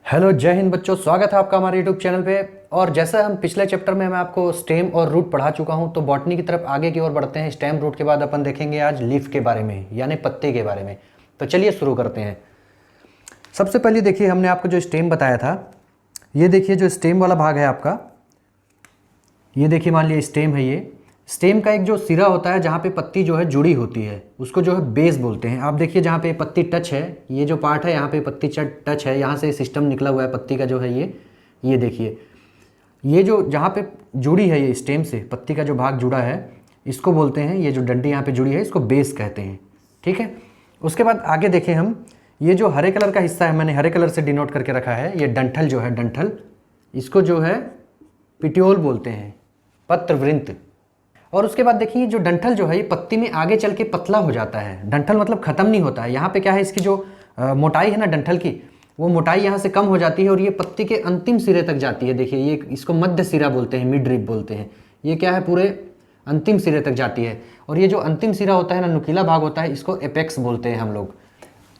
Hello, जय हिंद बच्चों। स्वागत है आपका हमारे यूट्यूब चैनल पे। और जैसा हम पिछले चैप्टर में मैं आपको स्टेम और रूट पढ़ा चुका हूं, तो बॉटनी की तरफ आगे की ओर बढ़ते हैं। स्टेम रूट के बाद अपन देखेंगे आज लीफ के बारे में, यानी पत्ते के बारे में। तो चलिए शुरू करते हैं। सबसे पहले देखिए, हमने आपको जो स्टेम बताया था, ये देखिए जो स्टेम वाला भाग है आपका, ये देखिए मान लिया स्टेम है। ये स्टेम का एक जो सिरा होता है जहाँ पे पत्ती जो है जुड़ी होती है, उसको जो है बेस बोलते हैं। आप देखिए जहाँ पे पत्ती टच है, ये जो पार्ट है यहाँ पे पत्ती टच है, यहाँ से सिस्टम निकला हुआ है पत्ती का जो है ये देखिए, ये जो जहाँ पे जुड़ी है ये स्टेम से पत्ती का जो भाग जुड़ा है, इसको बोलते हैं, ये जो डंडी यहाँ पे जुड़ी है इसको बेस कहते हैं। ठीक है। उसके बाद आगे देखें हम, ये जो हरे कलर का हिस्सा है, मैंने हरे कलर से डिनोट करके रखा है, ये डंठल जो है, डंठल, इसको जो है पिटियोल बोलते हैं, पत्रवृंत। और उसके बाद देखिए जो डंठल जो है ये पत्ती में आगे चल के पतला हो जाता है। डंठल मतलब ख़त्म नहीं होता है। यहाँ पे क्या है, इसकी जो मोटाई है ना डंठल की, वो मोटाई यहाँ से कम हो जाती है और ये पत्ती के अंतिम सिरे तक जाती है। देखिए ये, इसको मध्य सिरा बोलते हैं, मिड रिब बोलते हैं। ये क्या है, पूरे अंतिम सिरे तक जाती है। और ये जो अंतिम सिरा होता है ना, नुकीला भाग होता है, इसको एपेक्स बोलते हैं हम लोग।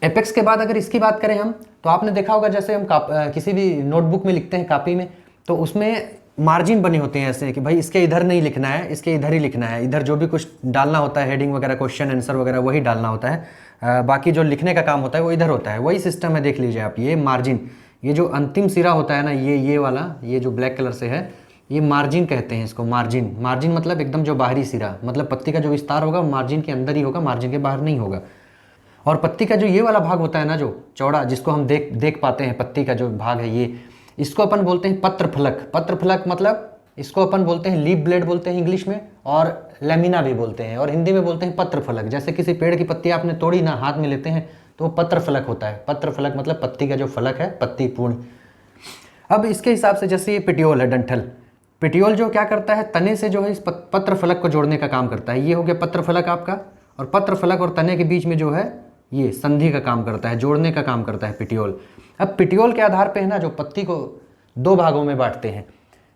एपेक्स के बाद अगर इसकी बात करें हम, तो आपने देखा होगा जैसे हम किसी भी नोटबुक में लिखते हैं, कापी में, तो उसमें मार्जिन बने होते हैं ऐसे कि भाई इसके इधर नहीं लिखना है, इसके इधर ही लिखना है। इधर जो भी कुछ डालना होता है, हेडिंग वगैरह, क्वेश्चन आंसर वगैरह, वही डालना होता है। बाकी जो लिखने का काम होता है वो इधर होता है। वही सिस्टम है, देख लीजिए आप। ये मार्जिन, ये जो अंतिम सिरा होता है ना, ये वाला, ये जो ब्लैक कलर से है, ये मार्जिन कहते हैं इसको। मार्जिन, मार्जिन मतलब एकदम जो बाहरी सिरा, मतलब पत्ती का जो विस्तार होगा मार्जिन के अंदर ही होगा, मार्जिन के बाहर नहीं होगा। और पत्ती का जो ये वाला भाग होता है ना, जो चौड़ा, जिसको हम देख पाते हैं, पत्ती का जो भाग है ये, इसको अपन बोलते हैं पत्रफलक। पत्रफलक मतलब इसको अपन बोलते हैं लीफ ब्लेड बोलते हैं इंग्लिश में, और लेमिना भी बोलते हैं, और हिंदी में बोलते हैं पत्रफलक। जैसे किसी पेड़ की पत्ती आपने तोड़ी ना, हाथ में लेते हैं, तो वो पत्रफलक होता है। पत्रफलक मतलब पत्ती का जो फलक है, पत्ती पूर्ण। अब इसके हिसाब से जैसे ये पिटियोल है, डंठल, पिटियोल जो क्या करता है, तने से जो है इस पत्रफलक को जोड़ने का काम करता है। ये हो गया पत्रफलक आपका। और पत्रफलक और तने के बीच में जो है ये संधि का काम करता है, जोड़ने का काम करता है पिटियोल। अब पिटियोल के आधार पे है ना, जो पत्ती को दो भागों में बांटते हैं।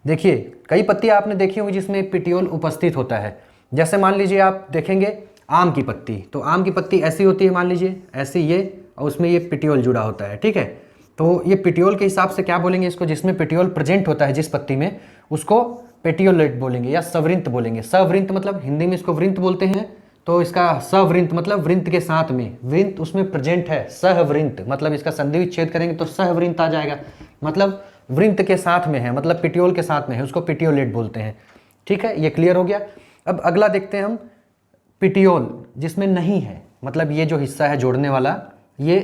देखिए कई पत्तियां आपने देखी होंगी जिसमें पिटियोल उपस्थित होता है। जैसे मान लीजिए आप देखेंगे आम की पत्ती, तो आम की पत्ती ऐसी होती है, मान लीजिए ऐसी ये, और उसमें ये पिटियोल जुड़ा होता है। ठीक है। तो ये पिटियोल के हिसाब से क्या बोलेंगे इसको, जिसमें पिटियोल प्रेजेंट होता है जिस पत्ती में, उसको पेटियोलेट बोलेंगे या सवृंत बोलेंगे। सवृंत मतलब हिंदी में इसको वृंत बोलते हैं, तो इसका सवृंत मतलब वृंत के साथ में, वृंत उसमें प्रेजेंट है। सहवृंत मतलब इसका संधि विच्छेद करेंगे तो सहवृंत आ जाएगा, मतलब वृंत के साथ में है, मतलब पिटियोल के साथ में है, उसको पिटियोलेट बोलते हैं। ठीक है, ये क्लियर हो गया। अब अगला देखते हैं हम, पिटियोल जिसमें नहीं है, मतलब ये जो हिस्सा है जोड़ने वाला, ये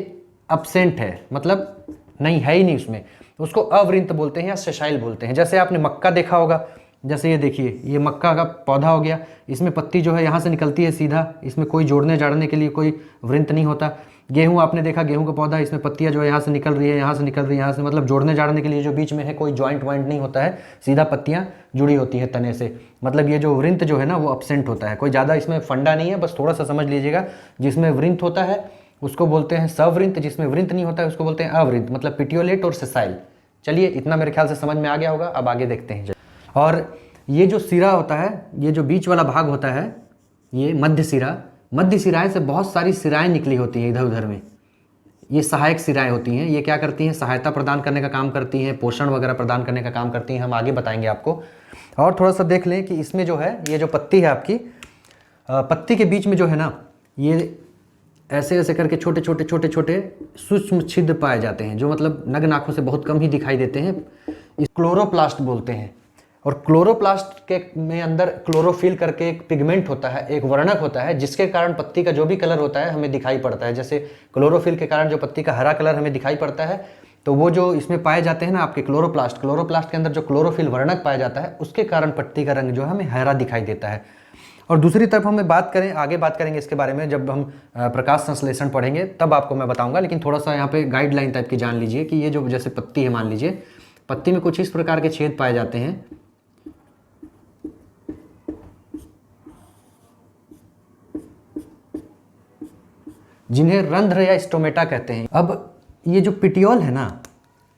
अब्सेंट है, मतलब नहीं है ही नहीं उसमें, तो उसको अवृंत बोलते हैं या सेसाइल बोलते हैं। जैसे आपने मक्का देखा होगा, जैसे ये देखिए, ये मक्का का पौधा हो गया, इसमें पत्ती जो है यहाँ से निकलती है सीधा, इसमें कोई जोड़ने जाड़ने के लिए कोई वृंत नहीं होता। गेहूं आपने देखा, गेहूं का पौधा, इसमें पत्तियां जो है यहाँ से निकल रही है, यहाँ से निकल रही है, यहाँ से, मतलब जोड़ने जाड़ने के लिए जो बीच में है कोई जॉइंट वॉइंट नहीं होता है, सीधा पत्तियां जुड़ी होती है तने से। मतलब ये जो वृंत जो है ना वो अब्सेंट होता है, कोई ज़्यादा इसमें फंडा नहीं है, बस थोड़ा सा समझ लीजिएगा। जिसमें वृंत होता है उसको बोलते हैं सवृंत, जिसमें वृंत नहीं होता है उसको बोलते हैं अवृंत, मतलब पिटियोलेट और सेसाइल। चलिए इतना मेरे ख्याल से समझ में आ गया होगा। अब आगे देखते हैं। और ये जो सिरा होता है, ये जो बीच वाला भाग होता है, ये मध्य सिरा, मध्य सिराएं से बहुत सारी सिराएं निकली होती हैं इधर उधर में। ये सहायक सिराएं होती हैं। ये क्या करती हैं, सहायता प्रदान करने का काम करती हैं, पोषण वगैरह प्रदान करने का काम करती हैं। हम आगे बताएंगे आपको। और थोड़ा सा देख लें कि इसमें जो है, ये जो पत्ती है आपकी, पत्ती के बीच में जो है ना, ये ऐसे ऐसे करके छोटे छोटे छोटे छोटे सूक्ष्म छिद्र पाए जाते हैं, जो मतलब नग्न आंखों से बहुत कम ही दिखाई देते हैं। इस क्लोरोप्लास्ट बोलते हैं। और क्लोरोप्लास्ट के में अंदर क्लोरोफिल करके एक पिगमेंट होता है, एक वर्णक होता है, जिसके कारण पत्ती का जो भी कलर होता है हमें दिखाई पड़ता है। जैसे क्लोरोफिल के कारण जो पत्ती का हरा कलर हमें दिखाई पड़ता है, तो वो जो इसमें पाए जाते हैं ना आपके क्लोरोप्लास्ट, क्लोरोप्लास्ट के अंदर जो क्लोरोफिल वर्णक पाया जाता है, उसके कारण पत्ती का रंग जो है हमें हरा दिखाई देता है। और दूसरी तरफ हमें बात करें, आगे बात करेंगे इसके बारे में जब हम प्रकाश संश्लेषण पढ़ेंगे, तब आपको मैं बताऊंगा। लेकिन थोड़ा सा यहाँ पे गाइडलाइन टाइप की जान लीजिए कि ये जो जैसे पत्ती है, मान लीजिए पत्ती में कुछ इस प्रकार के छेद पाए जाते हैं, जिन्हें रंध्र या स्टोमेटा कहते हैं। अब ये जो पिटियोल है ना,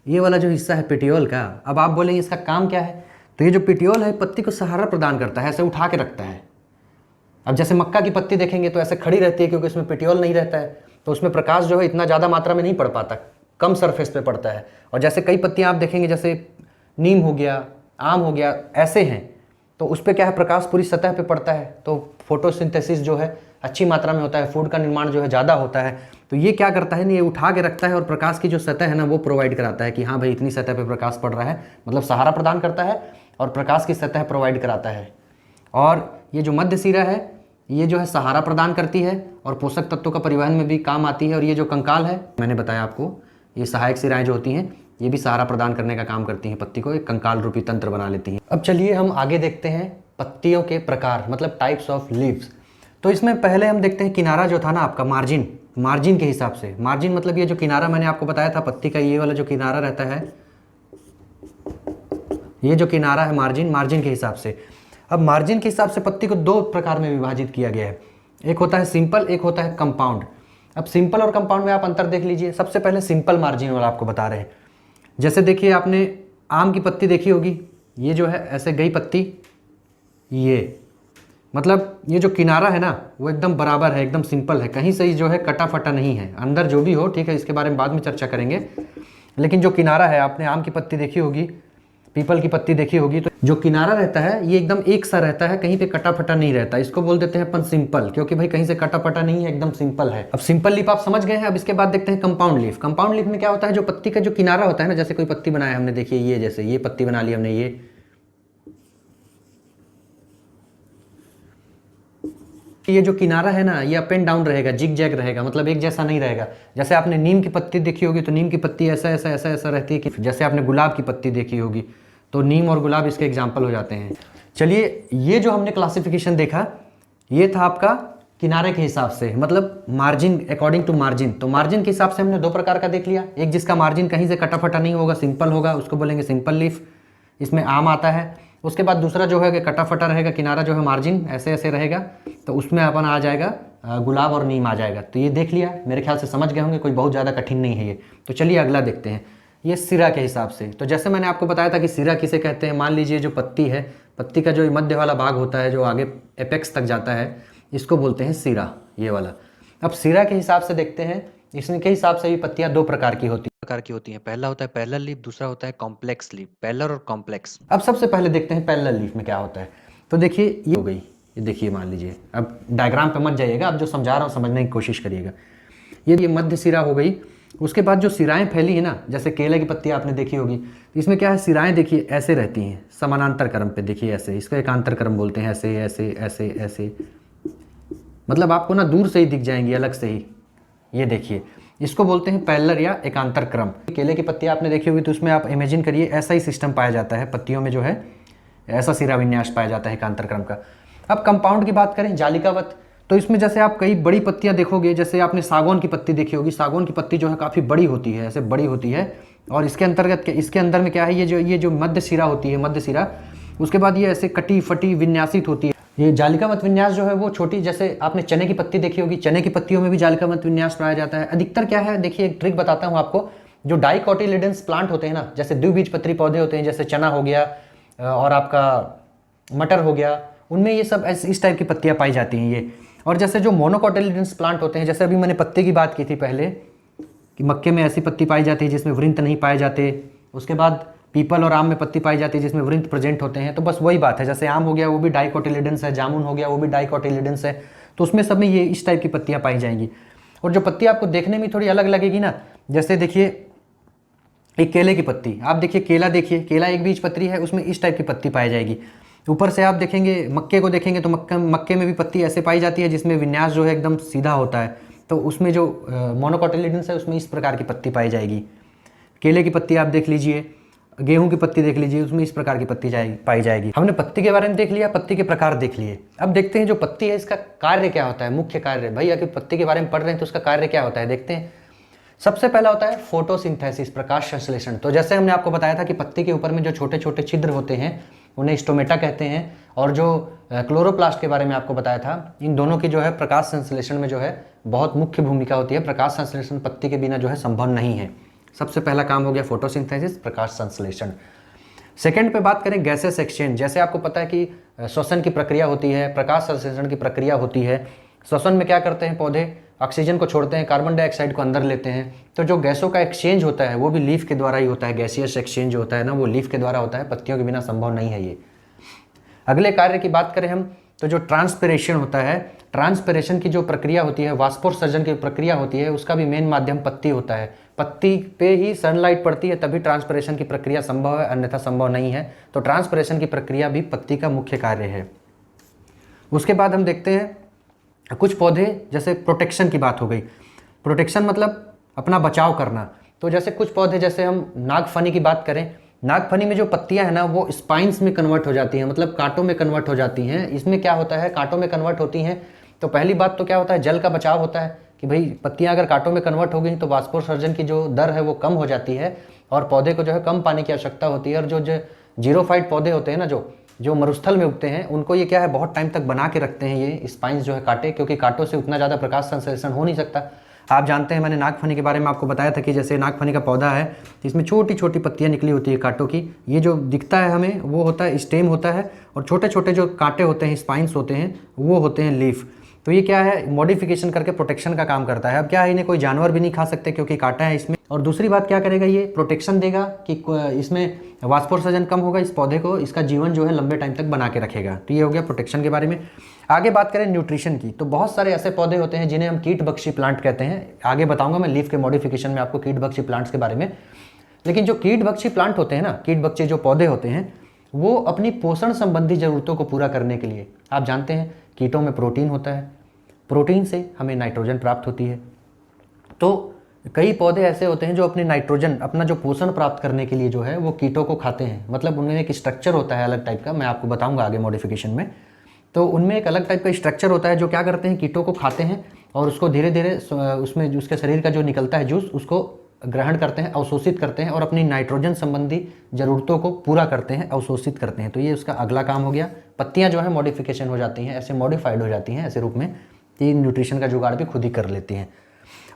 ये वाला जो हिस्सा है पिटियोल का, अब आप बोलेंगे इसका काम क्या है, तो ये जो पिटियोल है पत्ती को सहारा प्रदान करता है, ऐसे उठा के रखता है। अब जैसे मक्का की पत्ती देखेंगे तो ऐसे खड़ी रहती है, क्योंकि उसमें पिटियोल नहीं रहता है, तो उसमें प्रकाश जो है इतना ज़्यादा मात्रा में नहीं पड़ पाता, कम सरफेस पे पड़ता है। और जैसे कई पत्तियां आप देखेंगे, जैसे नीम हो गया, आम हो गया, ऐसे हैं, तो उस पर क्या है, प्रकाश पूरी सतह पे पड़ता है, तो फोटोसिंथेसिस जो है अच्छी मात्रा में होता है, फूड का निर्माण जो है ज़्यादा होता है। तो ये क्या करता है, ये उठा के रखता है और प्रकाश की जो सतह है ना वो प्रोवाइड कराता है कि हाँ भाई इतनी सतह पे प्रकाश पड़ रहा है, मतलब सहारा प्रदान करता है और प्रकाश की सतह प्रोवाइड कराता है। और ये जो मध्य सिरा है ये जो है सहारा प्रदान करती है और पोषक तत्वों का परिवहन में भी काम आती है। और ये जो कंकाल है, मैंने बताया आपको, ये सहायक सिराएं जो होती हैं ये भी सहारा प्रदान करने का काम करती हैं, पत्ती को एक कंकाल रूपी तंत्र बना लेती हैं। अब चलिए हम आगे देखते हैं पत्तियों के प्रकार, मतलब टाइप्स ऑफ लीव्स। तो इसमें पहले हम देखते हैं किनारा जो था ना आपका, मार्जिन के हिसाब से। मार्जिन मतलब ये जो किनारा मैंने आपको बताया था पत्ती का, ये वाला जो किनारा रहता है, ये जो किनारा है मार्जिन के हिसाब से। अब मार्जिन के हिसाब से पत्ती को दो प्रकार में विभाजित किया गया है, एक होता है सिंपल, एक होता है कंपाउंड। अब सिंपल और कंपाउंड में आप अंतर देख लीजिए। सबसे पहले सिंपल मार्जिन वाला आपको बता रहे हैं। जैसे देखिए आपने आम की पत्ती देखी होगी, ये जो है ऐसे गई पत्ती, ये मतलब ये जो किनारा है ना वो एकदम बराबर है, एकदम सिंपल है, कहीं से ही जो है कटा फटा नहीं है, अंदर जो भी हो, ठीक है, इसके बारे में बाद में चर्चा करेंगे। लेकिन जो किनारा है, आपने आम की पत्ती देखी होगी, पीपल की पत्ती देखी होगी, तो जो किनारा रहता है ये एकदम एक सा रहता है, कहीं पे कटा फटा नहीं रहता। इसको बोल देते हैं अपन सिंपल, क्योंकि भाई कहीं से कटा फटा नहीं है, एकदम सिंपल है। अब सिंपल लीफ आप समझ गए हैं। अब इसके बाद देखते हैं कंपाउंड लीफ। कंपाउंड लीफ में क्या होता है, जो पत्ती का जो किनारा होता है ना, जैसे कोई पत्ती बनाया हमने, देखिए ये जैसे ये पत्ती बना ली हमने, ये जो किनारा है ना ये अप एंड डाउन रहेगा, जिग जैग रहेगा, मतलब एक जैसा नहीं रहेगा। जैसे आपने नीम की पत्ती देखी होगी तो नीम की पत्ती ऐसा ऐसा ऐसा ऐसा रहती है कि जैसे आपने गुलाब की पत्ती देखी होगी, तो नीम और गुलाब इसके एग्जाम्पल हो जाते हैं। चलिए, ये जो हमने क्लासिफिकेशन देखा ये था आपका किनारे के हिसाब से, मतलब मार्जिन, अकॉर्डिंग टू मार्जिन। तो मार्जिन के हिसाब से हमने दो प्रकार का देख लिया, एक जिसका मार्जिन कहीं से कटा फटा नहीं होगा, सिंपल होगा, उसको बोलेंगे सिंपल लीफ, इसमें आम आता है। उसके बाद दूसरा जो है कि कटा फटा रहेगा, किनारा जो है मार्जिन ऐसे ऐसे रहेगा, तो उसमें अपन आ जाएगा गुलाब और नीम आ जाएगा। तो ये देख लिया, मेरे ख्याल से समझ गए होंगे, कोई बहुत ज़्यादा कठिन नहीं है ये। तो चलिए अगला देखते हैं, ये सिरा के हिसाब से। तो जैसे मैंने आपको बताया था कि सिरा किसे कहते हैं, मान लीजिए जो पत्ती है, पत्ती का जो मध्य वाला भाग होता है जो आगे एपेक्स तक जाता है, इसको बोलते हैं सिरा, ये वाला। अब सिरा के हिसाब से देखते हैं, इसके हिसाब से भी पत्तियां दो प्रकार की होती हैं। पहला होता है पैरेलल लीफ, दूसरा होता है कॉम्प्लेक्स लीफ, पैरेलल और कॉम्प्लेक्स। अब सबसे पहले देखते हैं पैरेलल लीफ में क्या होता है। तो देखिए ये हो गई, ये देखिए, मान लीजिए, अब डायग्राम पे मत जाइएगा, अब जो समझा रहा हूँ समझने की कोशिश करिएगा। ये मध्य सिरा हो गई। उसके बाद जो सिराएं फैली है ना, जैसे केले की पत्ती आपने देखी होगी, इसमें क्या है, सिराएं देखिए ऐसे रहती हैं समानांतर क्रम पे, देखिए ऐसे, इसको एकांतर क्रम बोलते हैं, ऐसे ऐसे ऐसे ऐसे, मतलब आपको ना दूर से ही दिख जाएंगी, अलग से ही। ये देखिए, इसको बोलते हैं पैरेलल या एकांतर क्रम। केले की पत्ती आपने देखी होगी, तो उसमें आप इमेजिन करिए ऐसा ही सिस्टम पाया जाता है, पत्तियों में जो है ऐसा सिरा विन्यास पाया जाता है एकांतर क्रम का। अब कंपाउंड की बात करें, जालिकावत, तो इसमें जैसे आप कई बड़ी पत्तियां देखोगे, जैसे आपने सागौन की पत्ती देखी होगी, सागौन की पत्ती जो है काफ़ी बड़ी होती है, ऐसे बड़ी होती है, और इसके अंतर्गत, इसके अंदर में क्या है, ये जो मध्य सिरा होती है, मध्य सिरा, उसके बाद ये ऐसे कटी फटी विन्यासित होती है। ये जालिकावत विन्यास जो है वो छोटी, जैसे आपने चने की पत्ती देखी होगी, चने की पत्तियों में भी जालिकावत विन्यास पाया जाता है। अधिकतर क्या है, देखिए एक ट्रिक बताता हूँ आपको, जो डाइकोटिलिडेंस प्लांट होते हैं ना, जैसे द्विबीजपत्री पौधे होते हैं, जैसे चना हो गया और आपका मटर हो गया, उनमें ये सब इस टाइप की पत्तियां पाई जाती हैं ये। और जैसे जो मोनोकोटिलिडेंस प्लांट होते हैं, जैसे अभी मैंने पत्ते की बात की थी पहले कि मक्के में ऐसी पत्ती पाई जाती है जिसमें वृंत नहीं पाए जाते, उसके बाद पीपल और आम में पत्ती पाई जाती है जिसमें वृंत प्रेजेंट होते हैं। तो बस वही बात है, जैसे आम हो गया वो भी डाइकोटिलिडेंस है, जामुन हो गया वो भी डाइकोटिलिडेंस है, तो उसमें सब में ये इस टाइप की पत्तियां पाई जाएंगी। और जो पत्ती आपको देखने में थोड़ी अलग लगेगी ना, जैसे देखिए एक केले की पत्ती, आप देखिए केला, देखिए केला एक बीज पत्री है, उसमें इस टाइप की पत्ती पाई जाएगी। ऊपर से आप देखेंगे मक्के को देखेंगे तो मक्के में भी पत्ती ऐसे पाई जाती है जिसमें विन्यास जो है एकदम सीधा होता है, तो उसमें जो मोनोकोटिलिडेंस है उसमें इस प्रकार की पत्ती पाई जाएगी। केले की पत्ती आप देख लीजिए, गेहूं की पत्ती देख लीजिए, उसमें इस प्रकार की पत्ती पाई जाएगी। हमने पत्ती के बारे में देख लिया, पत्ती के प्रकार देख लिए। अब देखते हैं जो पत्ती है इसका कार्य क्या होता है, मुख्य कार्य। भाई अगर पत्ती के बारे में पढ़ रहे हैं तो उसका कार्य क्या होता है, देखते हैं। सबसे पहला होता है फोटोसिंथेसिस, प्रकाश संश्लेषण। तो जैसे हमने आपको बताया था कि पत्ती के ऊपर में जो छोटे छोटे छिद्र होते हैं उन्हें स्टोमेटा कहते हैं, और जो क्लोरोप्लास्ट के बारे में आपको बताया था, इन दोनों की जो है प्रकाश संश्लेषण में जो है बहुत मुख्य भूमिका होती है। प्रकाश संश्लेषण पत्ती के बिना जो है संभव नहीं है। सबसे पहला काम हो गया फोटोसिंथेसिस, प्रकाश संश्लेषण। सेकंड पे बात करें गैसेस एक्सचेंज। जैसे आपको पता है कि श्वसन की प्रक्रिया होती है, प्रकाश संश्लेषण की प्रक्रिया होती है। श्वसन में क्या करते हैं पौधे, ऑक्सीजन को छोड़ते हैं, कार्बन डाइऑक्साइड को अंदर लेते हैं। तो जो गैसों का एक्सचेंज होता है वो भी लीफ के द्वारा ही होता है। गैसियस एक्सचेंज होता है ना, वो लीफ के द्वारा होता है, पत्तियों के बिना संभव नहीं है ये। अगले कार्य की बात करें हम, तो जो ट्रांसपिरेशन होता है, ट्रांसपिरेशन की जो प्रक्रिया होती है, वाष्पोत्सर्जन की प्रक्रिया होती है, उसका भी मेन माध्यम पत्ती होता है। पत्ती पे ही सनलाइट पड़ती है तभी ट्रांसपिरेशन की प्रक्रिया संभव है, अन्यथा संभव नहीं है। तो ट्रांसपिरेशन की प्रक्रिया भी पत्ती का मुख्य कार्य है। उसके बाद हम देखते हैं कुछ पौधे, जैसे प्रोटेक्शन की बात हो गई। प्रोटेक्शन मतलब अपना बचाव करना। तो जैसे कुछ पौधे, जैसे हम नागफनी की बात करें, नागफनी में जो पत्तियां हैं ना वो स्पाइन्स में कन्वर्ट हो जाती हैं, मतलब कांटों में कन्वर्ट हो जाती हैं। इसमें क्या होता है, कांटों में कन्वर्ट होती हैं तो पहली बात तो क्या होता है, जल का बचाव होता है कि भाई पत्तियां अगर कांटों में कन्वर्ट हो गई तो वाष्पोत्सर्जन की जो दर है वो कम हो जाती है और पौधे को जो है कम पानी की आवश्यकता होती है। और जो जीरोफाइट पौधे होते हैं ना, जो मरुस्थल में उगते हैं, उनको ये क्या है, बहुत टाइम तक बना के रखते हैं ये स्पाइन्स जो है कांटे, क्योंकि कांटों से उतना ज़्यादा प्रकाश संश्लेषण हो नहीं सकता। आप जानते हैं, मैंने नागफनी के बारे में आपको बताया था कि जैसे नागफनी का पौधा है इसमें छोटी छोटी पत्तियां निकली होती है कांटों की। ये जो दिखता है हमें वो होता है स्टेम होता है, और छोटे छोटे जो कांटे होते हैं, स्पाइन्स होते हैं, वो होते हैं लीफ। तो ये क्या है, मॉडिफिकेशन करके प्रोटेक्शन का काम करता है। अब क्या है, इन्हें कोई जानवर भी नहीं खा सकते क्योंकि कांटा है इसमें। और दूसरी बात क्या करेगा, ये प्रोटेक्शन देगा कि इसमें वाष्पोत्सर्जन कम होगा, इस पौधे को, इसका जीवन जो है लंबे टाइम तक बना के रखेगा। तो ये हो गया प्रोटेक्शन के बारे में। आगे बात करें न्यूट्रिशन की, तो बहुत सारे ऐसे पौधे होते हैं जिन्हें हम कीटभक्षी प्लांट कहते हैं। आगे बताऊंगा मैं लीफ के मॉडिफिकेशन में आपको कीटभक्षी प्लांट्स के बारे में। लेकिन जो कीटभक्षी प्लांट होते हैं ना, कीटभक्षी जो पौधे होते हैं, वो अपनी पोषण संबंधी जरूरतों को पूरा करने के लिए, आप जानते हैं कीटों में प्रोटीन होता है, प्रोटीन से हमें नाइट्रोजन प्राप्त होती है। तो कई पौधे ऐसे होते हैं जो अपने नाइट्रोजन, अपना जो पोषण प्राप्त करने के लिए जो है वो कीटों को खाते हैं। मतलब उनमें एक स्ट्रक्चर होता है अलग टाइप का, मैं आपको बताऊंगा आगे मॉडिफिकेशन में। तो उनमें एक अलग टाइप का स्ट्रक्चर होता है जो क्या करते हैं, कीटों को खाते हैं और उसको धीरे धीरे उसमें उसके शरीर का जो निकलता है जूस, उसको ग्रहण करते हैं, अवशोषित करते हैं और अपनी नाइट्रोजन संबंधी जरूरतों को पूरा करते हैं, अवशोषित करते हैं। तो ये उसका अगला काम हो गया। पत्तियां जो है मॉडिफिकेशन हो जाती हैं, ऐसे मॉडिफाइड हो जाती हैं ऐसे रूप में कि न्यूट्रिशन का जुगाड़ भी खुद ही कर लेती हैं।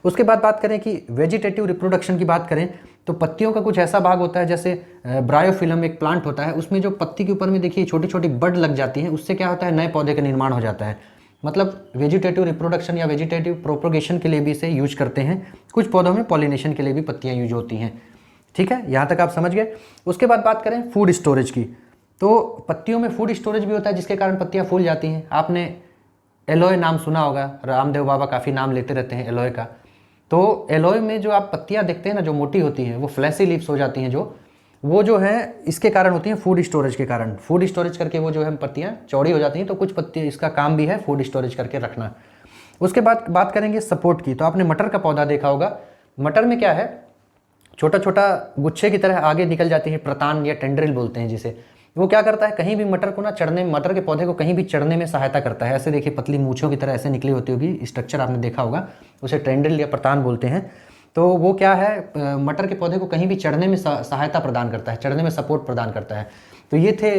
उसके बाद बात करें कि वेजिटेटिव रिप्रोडक्शन की बात करें, तो पत्तियों का कुछ ऐसा भाग होता है, जैसे ब्रायोफिलम एक प्लांट होता है, उसमें जो पत्ती के ऊपर में देखिए छोटी छोटी बड लग जाती हैं, उससे क्या होता है, नए पौधे का निर्माण हो जाता है। मतलब वेजिटेटिव रिप्रोडक्शन या वेजिटेटिव प्रोपोगेशन के लिए भी इसे यूज करते हैं। कुछ पौधों में पॉलिनेशन के लिए भी पत्तियाँ यूज होती हैं। ठीक है, यहाँ तक आप समझ गए। उसके बाद बात करें फूड स्टोरेज की, तो पत्तियों में फूड स्टोरेज भी होता है जिसके कारण पत्तियाँ फूल जाती हैं। आपने एलोए नाम सुना होगा, रामदेव बाबा काफ़ी नाम लेते रहते हैं एलोए का। तो एलोए में जो आप पत्तियां देखते हैं ना, जो मोटी होती हैं, वो फ्लैसी लीव्स हो जाती हैं, वो जो है इसके कारण होती हैं, फूड स्टोरेज के कारण। फूड स्टोरेज करके वो जो है पत्तियां चौड़ी हो जाती हैं। तो कुछ पत्तियां, इसका काम भी है फूड स्टोरेज करके रखना। उसके बाद बात करेंगे सपोर्ट की, तो आपने मटर का पौधा देखा होगा। मटर में क्या है, छोटा छोटा गुच्छे की तरह आगे निकल जाती है, प्रतान या टेंड्रिल बोलते हैं जिसे। वो क्या करता है, कहीं भी मटर को ना चढ़ने, मटर के पौधे को कहीं भी चढ़ने में सहायता करता है। ऐसे देखिए पतली मूंछों की तरह ऐसे निकली होती होगी, स्ट्रक्चर आपने देखा होगा, उसे टेंड्रिल या प्रतान बोलते हैं। तो वो क्या है, मटर के पौधे को कहीं भी चढ़ने में सहायता प्रदान करता है, चढ़ने में सपोर्ट प्रदान करता है। तो ये थे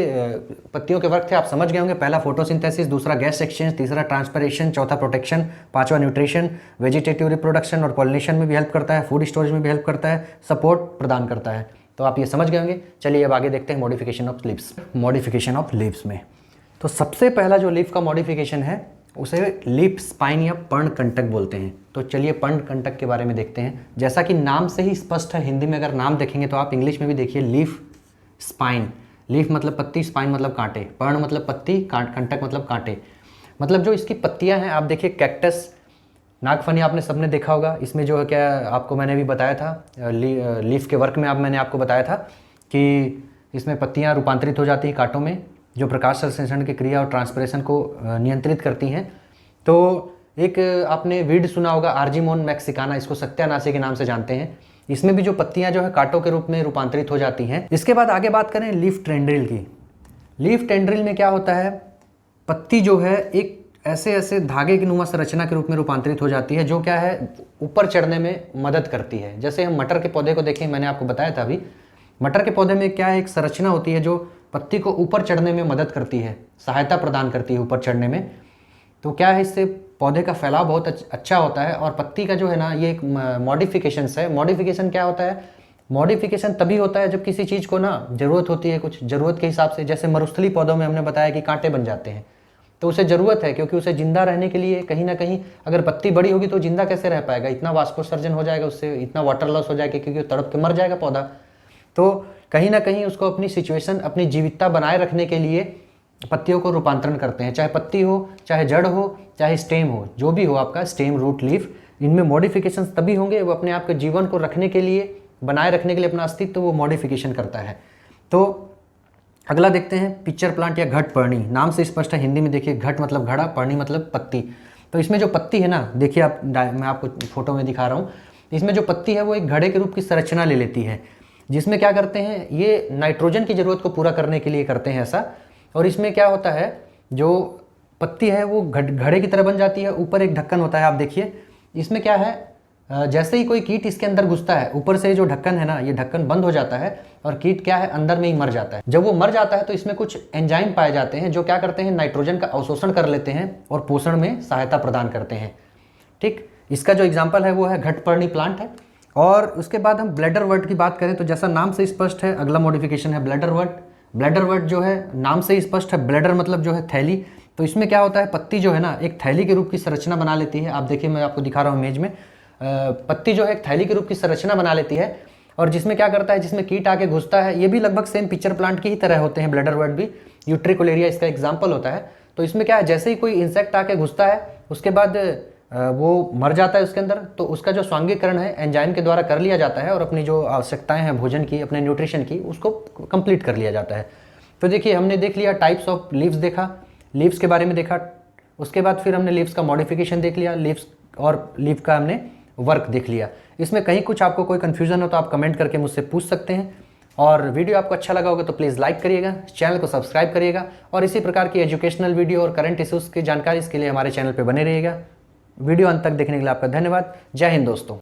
पत्तियों के वर्क थे, आप समझ गए होंगे। पहला फोटोसिंथेसिस, दूसरा गैस एक्सचेंज, तीसरा ट्रांसपिरेशन, चौथा प्रोटेक्शन, पांचवा न्यूट्रिशन, वेजिटेटिव रिप्रोडक्शन और पॉलिनेशन में भी हेल्प करता है, फूड स्टोरेज में भी हेल्प करता है, सपोर्ट प्रदान करता है। तो आप ये समझ गए होंगे। चलिए अब आगे देखते हैं modification of leaves. Modification of leaves में तो सबसे पहला जो लीफ का मॉडिफिकेशन है उसे लीफ स्पाइन या पर्णकंटक बोलते हैं। तो चलिए पर्णकंटक के बारे में देखते हैं। जैसा कि नाम से ही स्पष्ट है, हिंदी में अगर नाम देखेंगे तो आप इंग्लिश में भी देखिए, लीफ स्पाइन। लीफ मतलब पत्ती, स्पाइन मतलब कांटे, पर्ण मतलब पत्ती, कंटक मतलब कांटे। मतलब जो इसकी पत्तियां हैं, आप देखिए कैक्टस, नागफनी आपने सबने देखा होगा। इसमें जो है क्या, आपको मैंने भी बताया था लीफ के वर्क में, मैंने आपको बताया था कि इसमें पत्तियां रूपांतरित हो जाती हैं कांटों में, जो प्रकाश संश्लेषण की क्रिया और ट्रांसपिरेशन को नियंत्रित करती हैं। तो एक आपने वीड सुना होगा, आर्जिमोन मैक्सिकाना, इसको सत्यानाशी के नाम से जानते हैं। इसमें भी जो पत्तियां जो है कांटों के रूप में रूपांतरित हो जाती हैं। इसके बाद आगे बात करें लीफ टेंड्रिल की। लीफ टेंड्रिल में क्या होता है, पत्ती जो है एक ऐसे ऐसे धागे की नुमा संरचना के रूप में रूपांतरित हो जाती है, जो क्या है ऊपर चढ़ने में मदद करती है। जैसे हम मटर के पौधे को देखें, मैंने आपको बताया था अभी, मटर के पौधे में क्या है, एक संरचना होती है जो पत्ती को ऊपर चढ़ने में मदद करती है, सहायता प्रदान करती है ऊपर चढ़ने में। तो क्या है, इससे पौधे का फैलाव बहुत अच्छा होता है। और पत्ती का जो है ना, ये एक मॉडिफिकेशन है। मॉडिफिकेशन क्या होता है, मॉडिफिकेशन तभी होता है जब किसी चीज़ को ना ज़रूरत होती है, कुछ ज़रूरत के हिसाब से। जैसे मरुस्थली पौधों में हमने बताया कि कांटे बन जाते हैं, तो उसे ज़रूरत है, क्योंकि उसे ज़िंदा रहने के लिए कहीं ना कहीं अगर पत्ती बड़ी होगी तो ज़िंदा कैसे रह पाएगा, इतना वाष्पोत्सर्जन हो जाएगा, उससे इतना वाटर लॉस हो जाएगा, क्योंकि तड़प के मर जाएगा पौधा। तो कहीं ना कहीं उसको अपनी सिचुएशन, अपनी जीवितता बनाए रखने के लिए पत्तियों को रूपांतरण करते हैं, चाहे पत्ती हो, चाहे जड़ हो, चाहे स्टेम हो, जो भी हो आपका स्टेम, रूट, लीफ, इनमें मॉडिफिकेशन तभी होंगे, वो अपने आप के जीवन को रखने के लिए, बनाए रखने के लिए अपना अस्तित्व वो मॉडिफिकेशन करता है। तो अगला देखते हैं पिक्चर प्लांट या घट पर्णी। नाम से स्पष्ट है, हिंदी में देखिए, घट मतलब घड़ा, पर्णी मतलब पत्ती। तो इसमें जो पत्ती है ना, देखिए आप, मैं आपको फोटो में दिखा रहा हूँ, इसमें जो पत्ती है वो एक घड़े के रूप की संरचना ले लेती है, जिसमें क्या करते हैं, ये नाइट्रोजन की ज़रूरत को पूरा करने के लिए करते हैं ऐसा। और इसमें क्या होता है, जो पत्ती है वो घड़े की तरह बन जाती है, ऊपर एक ढक्कन होता है। आप देखिए इसमें क्या है, जैसे ही कोई कीट इसके अंदर घुसता है, ऊपर से जो ढक्कन है ना, ये ढक्कन बंद हो जाता है और कीट क्या है, अंदर में ही मर जाता है। जब वो मर जाता है तो इसमें कुछ एंजाइम पाए जाते हैं जो क्या करते हैं, नाइट्रोजन का अवशोषण कर लेते हैं और पोषण में सहायता प्रदान करते हैं। ठीक, इसका जो एग्जाम्पल है वो है घटपर्णी प्लांट है। और उसके बाद हम ब्लैडर वर्ट की बात करें तो जैसा नाम से स्पष्ट है, अगला मॉडिफिकेशन है ब्लैडर वर्ट। ब्लैडर वर्ट जो है नाम से ही स्पष्ट है, ब्लैडर मतलब जो है थैली। तो इसमें क्या होता है, पत्ती जो है ना एक थैली के रूप की संरचना बना लेती है। आप देखिए, मैं आपको दिखा रहा हूँ इमेज में, पत्ती जो है एक थैली के रूप की संरचना बना लेती है, और जिसमें क्या करता है, जिसमें कीट आके घुसता है, ये भी लगभग सेम पिक्चर प्लांट की ही तरह होते हैं, ब्लैडर वर्ट भी। यूट्रिकुलेरिया इसका एग्जाम्पल होता है। तो इसमें क्या है, जैसे ही कोई इंसेक्ट आके घुसता है, उसके बाद वो मर जाता है उसके अंदर, तो उसका जो स्वांगीकरण है एंजाइम के द्वारा कर लिया जाता है, और अपनी जो आवश्यकताएं हैं भोजन की, अपने न्यूट्रिशन की, उसको कंप्लीट कर लिया जाता है। तो देखिए, हमने देख लिया टाइप्स ऑफ लीव्स, देखा लीव्स के बारे में देखा, उसके बाद फिर हमने लीव्स का मॉडिफिकेशन देख लिया, लीव्स और लीव का हमने वर्क देख लिया। इसमें कहीं कुछ आपको कोई कन्फ्यूजन हो तो आप कमेंट करके मुझसे पूछ सकते हैं। और वीडियो आपको अच्छा लगा होगा तो प्लीज़ लाइक करिएगा, चैनल को सब्सक्राइब करिएगा, और इसी प्रकार की एजुकेशनल वीडियो और करंट इश्यूज़ की जानकारी के लिए हमारे चैनल पर बने रहिएगा। वीडियो अंत तक देखने के लिए आपका धन्यवाद। जय हिंद दोस्तों।